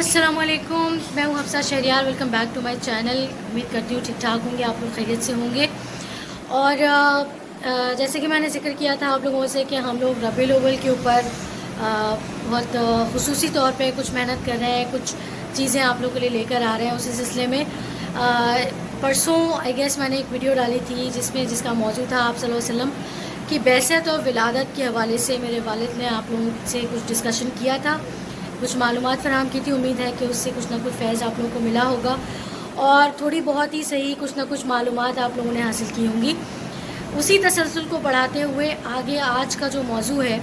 السلام علیکم، میں ہوں Hafsa Shehryar. Welcome back to my channel. امید کرتی ہوں ٹھیک ٹھاک ہوں گے، آپ لوگ خیریت سے ہوں گے۔ اور جیسے کہ میں نے ذکر کیا تھا آپ لوگوں سے کہ ہم لوگ ربیع الاول کے اوپر بہت خصوصی طور پہ کچھ محنت کر رہے ہیں، کچھ چیزیں آپ لوگوں کے لیے لے کر آ رہے ہیں۔ اسی سلسلے میں پرسوں آئی گیس میں نے ایک ویڈیو ڈالی تھی جس کا موضوع تھا آپ صلی اللہ علیہ وسلم کی بعثت اور ولادت کے حوالے سے میرے والد نے آپ لوگوں سے کچھ ڈسکشن کیا تھا، کچھ معلومات فراہم کی تھی۔ امید ہے کہ اس سے کچھ نہ کچھ فیض آپ لوگوں کو ملا ہوگا اور تھوڑی بہت ہی صحیح کچھ نہ کچھ معلومات آپ لوگوں نے حاصل کی ہوں گی۔ اسی تسلسل کو بڑھاتے ہوئے آگے آج کا جو موضوع ہے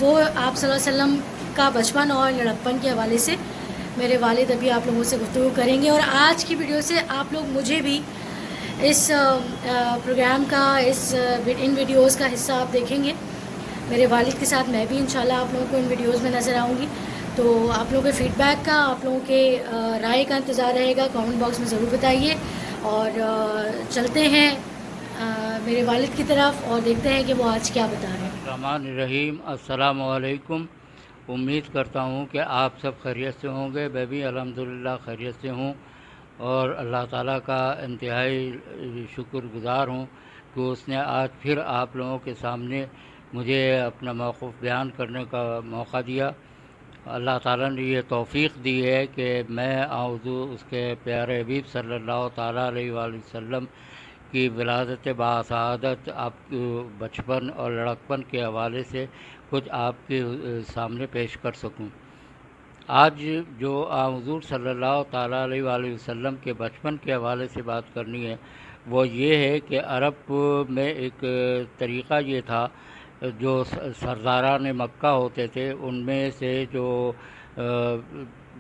وہ آپ صلی اللہ علیہ وسلم کا بچپن اور لڑکپن کے حوالے سے میرے والد ابھی آپ لوگوں سے گفتگو کریں گے۔ اور آج کی ویڈیو سے آپ لوگ مجھے بھی اس پروگرام کا ان ویڈیوز کا حصہ آپ دیکھیں گے۔ میرے والد کے ساتھ میں بھی انشاءاللہ آپ لوگوں کو ان ویڈیوز میں نظر آؤں گی، تو آپ لوگوں کے فیڈ بیک کا، آپ لوگوں کے رائے کا انتظار رہے گا۔ کامنٹ باکس میں ضرور بتائیے اور چلتے ہیں میرے والد کی طرف اور دیکھتے ہیں کہ وہ آج کیا بتا رہے ہیں۔ الرحمن الرحیم، السلام علیکم۔ امید کرتا ہوں کہ آپ سب خیریت سے ہوں گے۔ میں بھی الحمدللہ خیریت سے ہوں اور اللہ تعالیٰ کا انتہائی شکر گزار ہوں کہ اس نے آج پھر آپ لوگوں کے سامنے مجھے اپنا موقف بیان کرنے کا موقع دیا۔ اللہ تعالیٰ نے یہ توفیق دی ہے کہ میں اس کے پیارے حبیب صلی اللہ تعالیٰ علیہ وآلہ وسلم کی ولادت باسعادت آپ بچپن اور لڑکپن کے حوالے سے کچھ آپ کے سامنے پیش کر سکوں۔ آج جو حضور صلی اللہ تعالیٰ علیہ وآلہ وسلم کے بچپن کے حوالے سے بات کرنی ہے وہ یہ ہے کہ عرب میں ایک طریقہ یہ تھا، جو سرداران مکہ ہوتے تھے ان میں سے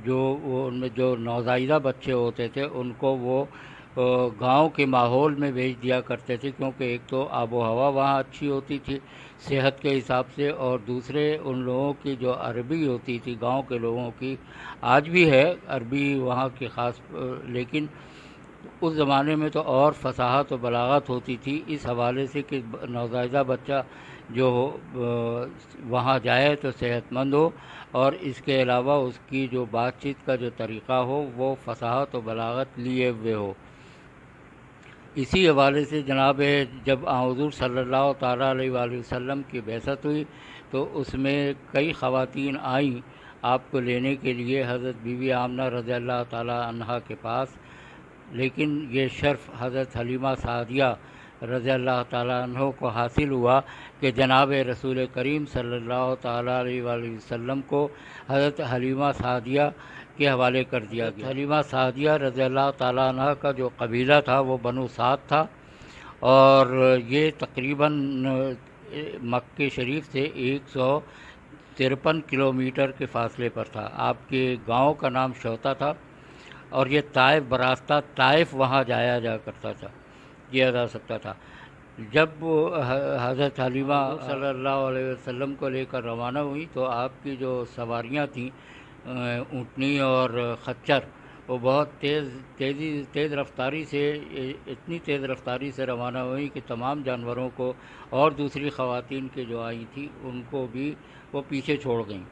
ان میں جو نوزائیدہ بچے ہوتے تھے ان کو وہ گاؤں کے ماحول میں بھیج دیا کرتے تھے، کیونکہ ایک تو آب و ہوا وہاں اچھی ہوتی تھی صحت کے حساب سے، اور دوسرے ان لوگوں کی جو عربی ہوتی تھی گاؤں کے لوگوں کی، آج بھی ہے عربی وہاں کی خاص، لیکن اس زمانے میں تو اور فصاحت و بلاغت ہوتی تھی اس حوالے سے کہ نوزائیدہ بچہ جو وہاں جائے تو صحت مند ہو، اور اس کے علاوہ اس کی جو بات چیت کا جو طریقہ ہو وہ فصاحت و بلاغت لیے ہوئے ہو۔ اسی حوالے سے جناب جب حضور صلی اللہ تعالیٰ علیہ وآلہ وسلم کی بعثت ہوئی تو اس میں کئی خواتین آئیں آپ کو لینے کے لیے حضرت بی بی آمنہ رضی اللہ تعالیٰ عنہا کے پاس، لیکن یہ شرف حضرت حلیمہ سعدیہ رضی اللہ تعالیٰ عنہ کو حاصل ہوا کہ جناب رسول کریم صلی اللہ تعالیٰ علیہ وآلہ وسلم کو حضرت حلیمہ سعدیہ کے حوالے کر دیا گیا۔ حلیمہ سعدیہ رضی اللہ تعالیٰ عنہ کا جو قبیلہ تھا وہ بنو سعد تھا، اور یہ تقریباً مکہ شریف سے 153 کلومیٹر کے فاصلے پر تھا۔ آپ کے گاؤں کا نام شوتا تھا، اور یہ طائف براستہ طائف وہاں جایا جا کرتا تھا، کیا جا سکتا تھا۔ جب حضرت حلیمہ صلی اللہ علیہ وسلم کو لے کر روانہ ہوئی تو آپ کی جو سواریاں تھیں اونٹنی اور خچر، وہ بہت تیز رفتاری سے، اتنی تیز رفتاری سے روانہ ہوئی کہ تمام جانوروں کو اور دوسری خواتین کے جو آئی تھیں ان کو بھی وہ پیچھے چھوڑ گئیں۔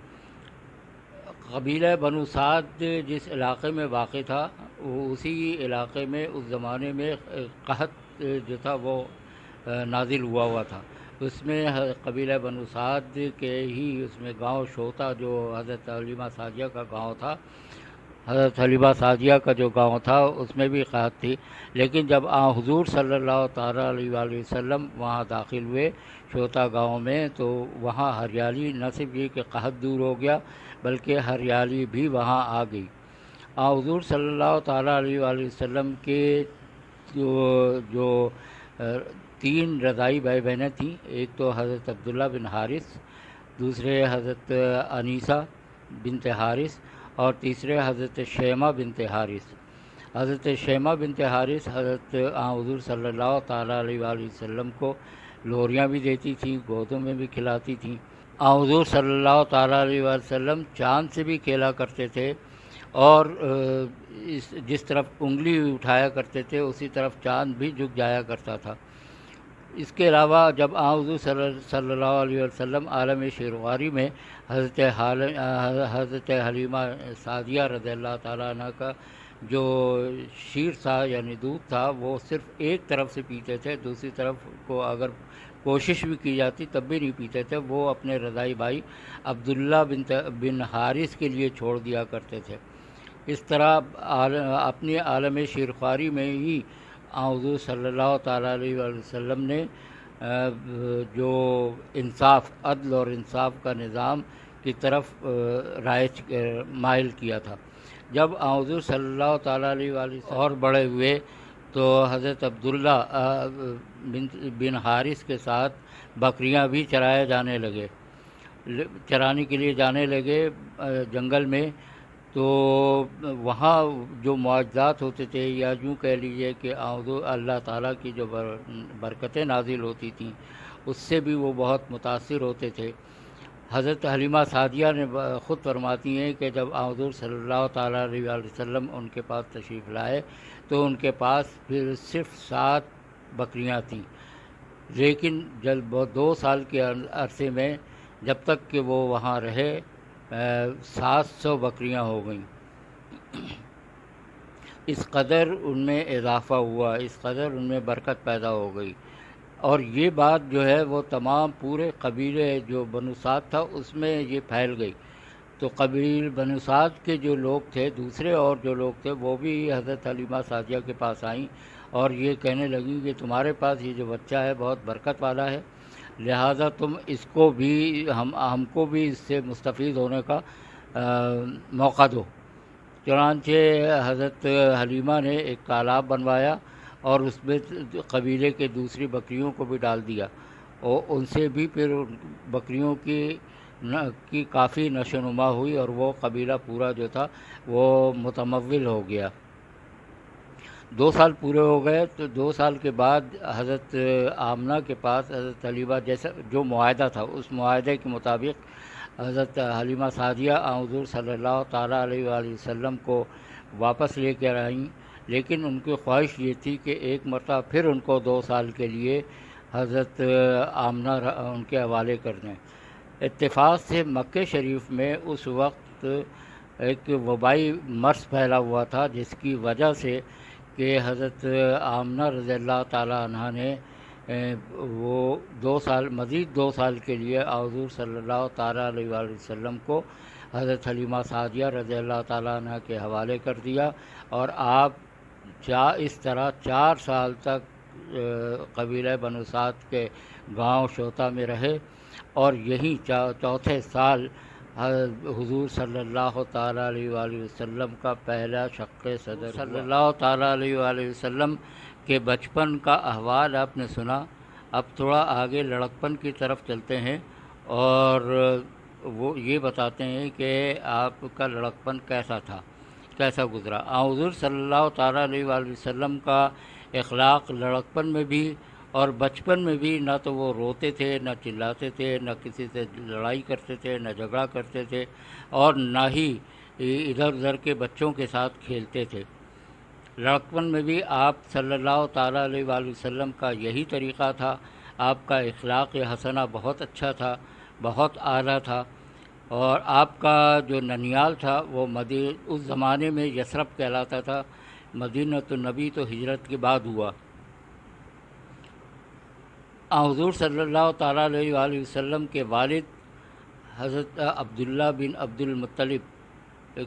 قبیلہ بنو سعد جس علاقے میں واقع تھا وہ اسی علاقے میں اس زمانے میں قحط جو تھا وہ نازل ہوا تھا۔ اس میں قبیلہ بنو سعد کے ہی اس میں گاؤں شوتا جو حضرت حلیمہ سعدیہ کا گاؤں تھا، حضرت حلیمہ سعدیہ کا جو گاؤں تھا اس میں بھی قحط تھی، لیکن جب حضور صلی اللہ تعالیٰ علیہ وآلہ وسلم وہاں داخل ہوئے شوتا گاؤں میں تو وہاں ہریالی، نہ صرف یہ کہ قحط دور ہو گیا بلکہ ہریالی بھی وہاں آ گئی۔ حضور صلی اللہ تعالیٰ علیہ وآلہ وسلم کے جو 3 رضائی بھائی بہنیں تھیں، ایک تو حضرت عبداللہ بن حارث، دوسرے حضرت انیسہ بنت حارث، اور تیسرے حضرت شیمہ بنت حارث۔ حضرت شیمہ بنت حارث حضرت حضور صلی اللہ تعالیٰ علیہ وآلہ وسلم کو لوریاں بھی دیتی تھیں، گودوں میں بھی کھلاتی تھیں۔ حضور صلی اللہ تعالیٰ علیہ وآلہ وسلم چاند سے بھی کھیلا کرتے تھے، اور جس طرف انگلی اٹھایا کرتے تھے اسی طرف چاند بھی جھک جایا کرتا تھا۔ اس کے علاوہ جب حضور صلی اللہ علیہ وسلم عالم شیرواری میں حضرت حلیمہ سعدیہ رضی اللہ تعالیٰ عنہ کا جو شیر تھا یعنی دودھ تھا وہ صرف ایک طرف سے پیتے تھے، دوسری طرف کو اگر کوشش بھی کی جاتی تب بھی نہیں پیتے تھے، وہ اپنے رضائی بھائی عبداللہ بن حارث کے لیے چھوڑ دیا کرتے تھے۔ اس طرح اپنی عالم شیرخواری میں ہی حضور صلی اللہ تعالیٰ علیہ وآلہ وسلم نے جو انصاف، عدل اور انصاف کا نظام کی طرف رائج مائل کیا تھا۔ جب حضور صلی اللہ تعالیٰ علیہ وآلہ وسلم اور بڑے ہوئے تو حضرت عبداللہ بن حارث کے ساتھ بکریاں بھی چرانے کے لیے جانے لگے جنگل میں۔ تو وہاں جو معجزات ہوتے تھے یا یوں کہہ لیجیے کہ اللہ تعالیٰ کی جو برکتیں نازل ہوتی تھیں اس سے بھی وہ بہت متاثر ہوتے تھے۔ حضرت حلیمہ سعدیہ نے خود فرماتی ہیں کہ جب حضور صلی اللہ تعالیٰ علیہ وآلہ وسلم ان کے پاس تشریف لائے تو ان کے پاس پھر صرف 7 بکریاں تھیں، لیکن جب 2 سال کے عرصے میں جب تک کہ وہ وہاں رہے 700 بکریاں ہو گئیں۔ اس قدر ان میں اضافہ ہوا، اس قدر ان میں برکت پیدا ہو گئی، اور یہ بات جو ہے وہ تمام پورے قبیلے جو بنو سعد تھا اس میں یہ پھیل گئی۔ تو قبیل بنو سعد کے جو لوگ تھے دوسرے اور جو لوگ تھے وہ بھی حضرت حلیمہ سعدیہ کے پاس آئیں اور یہ کہنے لگیں کہ تمہارے پاس یہ جو بچہ ہے بہت برکت والا ہے، لہٰذا تم اس کو بھی ہم کو بھی اس سے مستفید ہونے کا موقع دو۔ چنانچہ حضرت حلیمہ نے ایک تالاب بنوایا اور اس میں قبیلے کے دوسری بکریوں کو بھی ڈال دیا، اور ان سے بھی پھر بکریوں کی کافی نشو و نما ہوئی اور وہ قبیلہ پورا جو تھا وہ متمول ہو گیا۔ 2 سال پورے ہو گئے تو 2 سال کے بعد حضرت آمنہ کے پاس حضرت حلیمہ جیسا جو معاہدہ تھا اس معاہدے کے مطابق حضرت حلیمہ سعدیہ حضور صلی اللہ تعالیٰ علیہ وآلہ وسلم کو واپس لے کر آئیں، لیکن ان کی خواہش یہ تھی کہ ایک مرتبہ پھر ان کو 2 سال کے لیے حضرت آمنہ ان کے حوالے کر دیں۔ اتفاق سے مکہ شریف میں اس وقت ایک وبائی مرض پھیلا ہوا تھا جس کی وجہ سے کہ حضرت آمنہ رضی اللہ تعالیٰ عنہ نے وہ 2 سال مزید 2 سال کے لیے حضور صلی اللہ تعالیٰ علیہ وآلہ وسلم کو حضرت حلیمہ سعدیہ رضی اللہ تعالیٰ عنہ کے حوالے کر دیا، اور آپ اس طرح 4 سال تک قبیلہ بنو سعد کے گاؤں شوطہ میں رہے، اور یہی 4تھے سال حضور صلی اللہ تعالیٰ علیہ وآلہ وسلم کا پہلا شق صدر صلی اللہ تعالیٰ علیہ وآلہ وسلم کے بچپن کا احوال آپ نے سنا۔ اب تھوڑا آگے لڑکپن کی طرف چلتے ہیں اور وہ یہ بتاتے ہیں کہ آپ کا لڑکپن کیسا تھا، کیسا گزرا۔ حضور صلی اللہ تعالیٰ علیہ وآلہ وسلم کا اخلاق لڑکپن میں بھی اور بچپن میں بھی نہ تو وہ روتے تھے، نہ چلاتے تھے، نہ کسی سے لڑائی کرتے تھے، نہ جھگڑا کرتے تھے، اور نہ ہی ادھر ادھر کے بچوں کے ساتھ کھیلتے تھے۔ لڑکپن میں بھی آپ صلی اللہ تعالیٰ علیہ وآلہ وسلم کا یہی طریقہ تھا۔ آپ کا اخلاق حسنہ بہت اچھا تھا، بہت اعلیٰ تھا، اور آپ کا جو ننیال تھا وہ اس زمانے میں یثرب کہلاتا تھا۔ مدینۃ النبی تو ہجرت کے بعد ہوا۔ حضور صلی اللہ تعالیٰ علیہ وآلہ وسلم کے والد حضرت عبداللہ بن عبد المطلب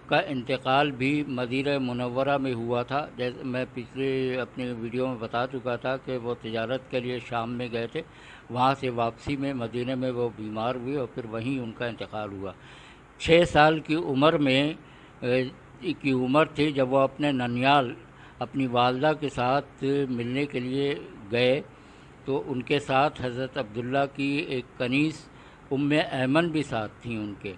کا انتقال بھی مدینہ منورہ میں ہوا تھا۔ جیسے میں پچھلے اپنی ویڈیو میں بتا چکا تھا کہ وہ تجارت کے لیے شام میں گئے تھے، وہاں سے واپسی میں مدینہ میں وہ بیمار ہوئے اور پھر وہیں ان کا انتقال ہوا۔ 6 سال کی عمر تھی جب وہ اپنے ننیال اپنی والدہ کے ساتھ ملنے کے لیے گئے، تو ان کے ساتھ حضرت عبداللہ کی ایک کنیز ایمن بھی ساتھ تھیں ان کے۔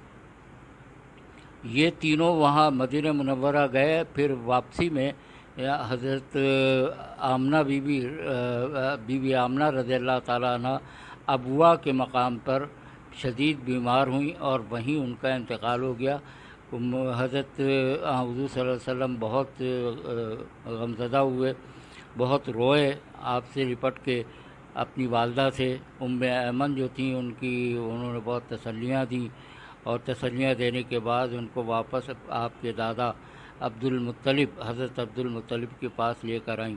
یہ تینوں وہاں مدینہ منورہ گئے، پھر واپسی میں حضرت آمنہ بی بی آمنہ رضی اللہ تعالیٰ عنہ ابوا کے مقام پر شدید بیمار ہوئیں اور وہیں ان کا انتقال ہو گیا۔ حضرت حضور صلی اللہ علیہ وسلم بہت غمزدہ ہوئے، بہت روئے آپ سے لپٹ کے، اپنی والدہ سے ایمن جو تھیں انہوں نے بہت تسلیاں دیں، اور تسلیاں دینے کے بعد ان کو واپس آپ کے دادا حضرت عبد المطلب کے پاس لے کر آئیں۔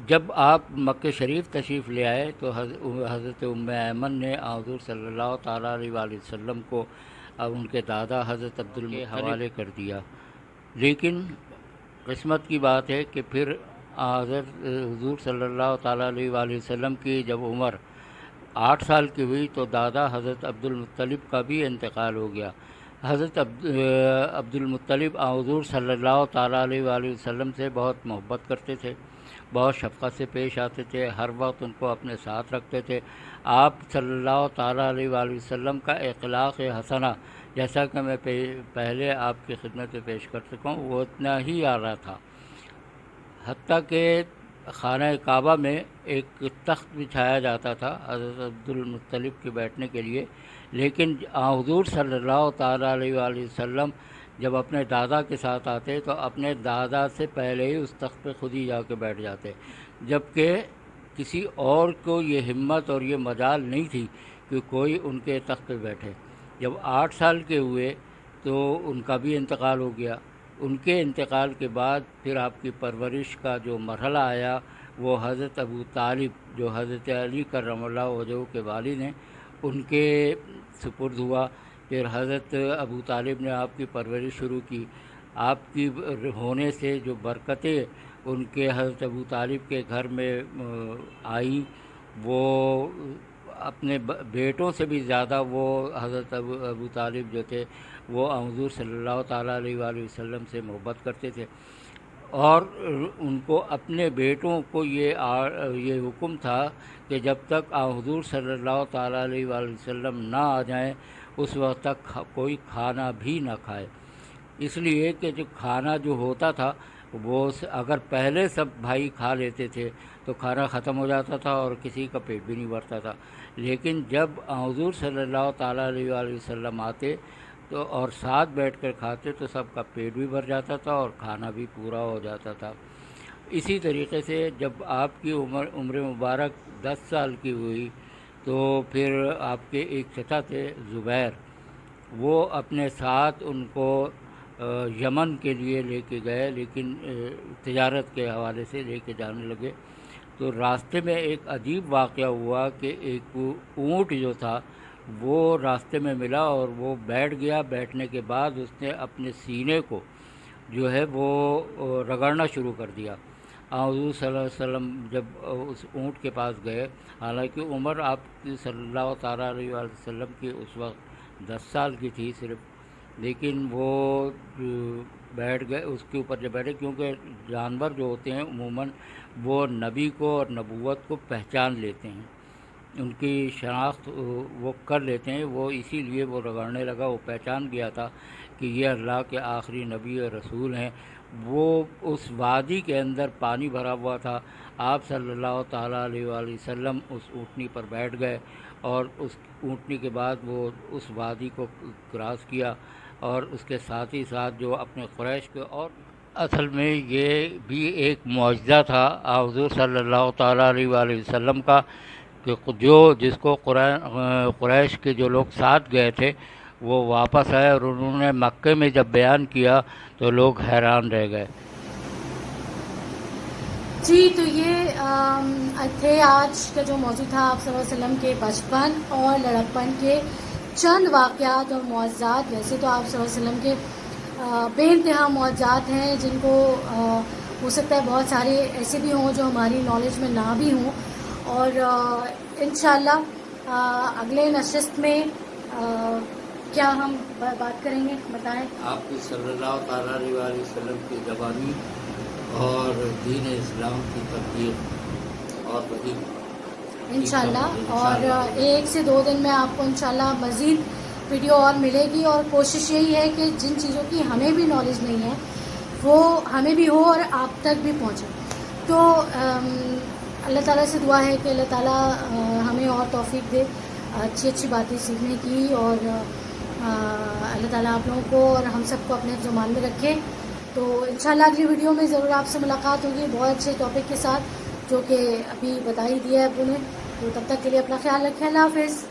جب آپ مکہ شریف تشریف لے آئے تو حضرت ایمن نے حضور صلی اللہ تعالیٰ علیہ وآلہ وسلم کو ان کے دادا حضرت عبد المطلب کے حوالے کر دیا، لیکن قسمت کی بات ہے کہ پھر حضور صلی اللہ تعالیٰ علیہ وآلہ وسلم کی جب عمر 8 سال کی ہوئی تو دادا حضرت عبد المطلب کا بھی انتقال ہو گیا۔ حضرت عبد المطلب حضور صلی اللہ تعالیٰ علیہ وآلہ وسلم سے بہت محبت کرتے تھے، بہت شفقت سے پیش آتے تھے، ہر وقت ان کو اپنے ساتھ رکھتے تھے۔ آپ صلی اللہ تعالیٰ علیہ وآلہ وسلم کا اخلاق حسنہ جیسا کہ میں پہلے آپ کی خدمت میں پیش کر چکا ہوں وہ اتنا ہی اعلیٰ تھا، حتیٰ کہ خانہ کعبہ میں ایک تخت بچھایا جاتا تھا حضرت عبد المطلب کے بیٹھنے کے لیے، لیکن حضور صلی اللہ تعالیٰ علیہ وآلہ وسلم جب اپنے دادا کے ساتھ آتے تو اپنے دادا سے پہلے ہی اس تخت پہ خود ہی جا کے بیٹھ جاتے، جبکہ کسی اور کو یہ ہمت اور یہ مجال نہیں تھی کہ کوئی ان کے تخت پہ بیٹھے۔ جب 8 سال کے ہوئے تو ان کا بھی انتقال ہو گیا۔ ان کے انتقال کے بعد پھر آپ کی پرورش کا جو مرحلہ آیا وہ حضرت ابو طالب جو حضرت علی کرم اللہ وجہہ کے والد ہیں ان کے سپرد ہوا۔ پھر حضرت ابو طالب نے آپ کی پرورش شروع کی، آپ کی ہونے سے جو برکتیں ان کے حضرت ابو طالب کے گھر میں آئیں وہ اپنے بیٹوں سے بھی زیادہ وہ حضرت ابو طالب جو تھے وہ حضور صلی اللہ تعالیٰ علیہ وآلہ وسلم سے محبت کرتے تھے، اور ان کو اپنے بیٹوں کو یہ حکم تھا کہ جب تک حضور صلی اللہ تعالیٰ علیہ وآلہ وسلم نہ آ جائیں اس وقت تک کوئی کھانا بھی نہ کھائے، اس لیے کہ جو کھانا جو ہوتا تھا وہ اگر پہلے سب بھائی کھا لیتے تھے تو کھانا ختم ہو جاتا تھا اور کسی کا پیٹ بھی نہیں بھرتا تھا، لیکن جب حضور صلی اللہ تعالیٰ علیہ وآلہ وسلم آتے تو اور ساتھ بیٹھ کر کھاتے تو سب کا پیٹ بھی بھر جاتا تھا اور کھانا بھی پورا ہو جاتا تھا۔ اسی طریقے سے جب آپ کی عمر مبارک 10 سال کی ہوئی تو پھر آپ کے ایک چچا تھے زبیر، وہ اپنے ساتھ ان کو یمن کے لیے لے کے گئے، لیکن تجارت کے حوالے سے لے کے جانے لگے تو راستے میں ایک عجیب واقعہ ہوا کہ ایک اونٹ جو تھا وہ راستے میں ملا اور وہ بیٹھ گیا، بیٹھنے کے بعد اس نے اپنے سینے کو جو ہے وہ رگڑنا شروع کر دیا۔ حضور صلی اللہ علیہ وسلم جب اس اونٹ کے پاس گئے، حالانکہ عمر آپ کی صلی اللہ تعالیٰ علیہ وآلہ وسلم کی اس وقت 10 سال کی تھی صرف، لیکن وہ بیٹھ گئے اس کے اوپر جب بیٹھے، کیونکہ جانور جو ہوتے ہیں عموماً وہ نبی کو اور نبوت کو پہچان لیتے ہیں، ان کی شناخت وہ کر لیتے ہیں، وہ اسی لیے وہ رگڑنے لگا، وہ پہچان گیا تھا کہ یہ اللہ کے آخری نبی اور رسول ہیں۔ وہ اس وادی کے اندر پانی بھرا ہوا تھا، آپ صلی اللہ تعالیٰ علیہ وآلہ وسلم اس اونٹنی پر بیٹھ گئے اور اس اونٹنی کے بعد وہ اس وادی کو کراس کیا، اور اس کے ساتھ ہی ساتھ جو اپنے قریش کے، اور اصل میں یہ بھی ایک معجزہ تھا حضور صلی اللہ تعالیٰ علیہ وآلہ وسلم کا کہ جس کو قریش کے جو لوگ ساتھ گئے تھے وہ واپس آئے، اور انہوں نے مکے میں جب بیان کیا تو لوگ حیران رہ گئے۔ جی تو یہ تھے آج کا جو موضوع تھا آپ صلی اللہ علیہ وسلم کے بچپن اور لڑکپن کے چند واقعات اور معجزات۔ ویسے تو آپ صلی اللہ علیہ وسلم کے بے انتہا معجزات ہیں جن کو ہو سکتا ہے بہت سارے ایسے بھی ہوں جو ہماری نالج میں نہ بھی ہوں، اور انشاءاللہ اگلے نشست میں کیا ہم بات کریں گے، بتائیں؟ آپ کی صلی اللہ تعالیٰ علیہ وآلہ وسلم کی زبانی اور دین اسلام کی تبلیغ اور وہی انشاءاللہ، اور 1 سے 2 دن میں آپ کو انشاءاللہ مزید ویڈیو اور ملے گی، اور کوشش یہی ہے کہ جن چیزوں کی ہمیں بھی نالج نہیں ہے وہ ہمیں بھی ہو اور آپ تک بھی پہنچے۔ تو اللہ تعالیٰ سے دعا ہے کہ اللہ تعالیٰ ہمیں اور توفیق دے اچھی باتیں سیکھنے کی، اور اللہ تعالیٰ آپ لوگوں کو اور ہم سب کو اپنے زمان میں رکھے۔ تو انشاءاللہ اگلی ویڈیو میں ضرور آپ سے ملاقات ہوگی بہت اچھے ٹاپک کے ساتھ۔ جو کہ ابھی بتا ہی دیا ہے ابو نے. تو تب تک کے لیے اپنا خیال رکھیں. اللہ حافظ.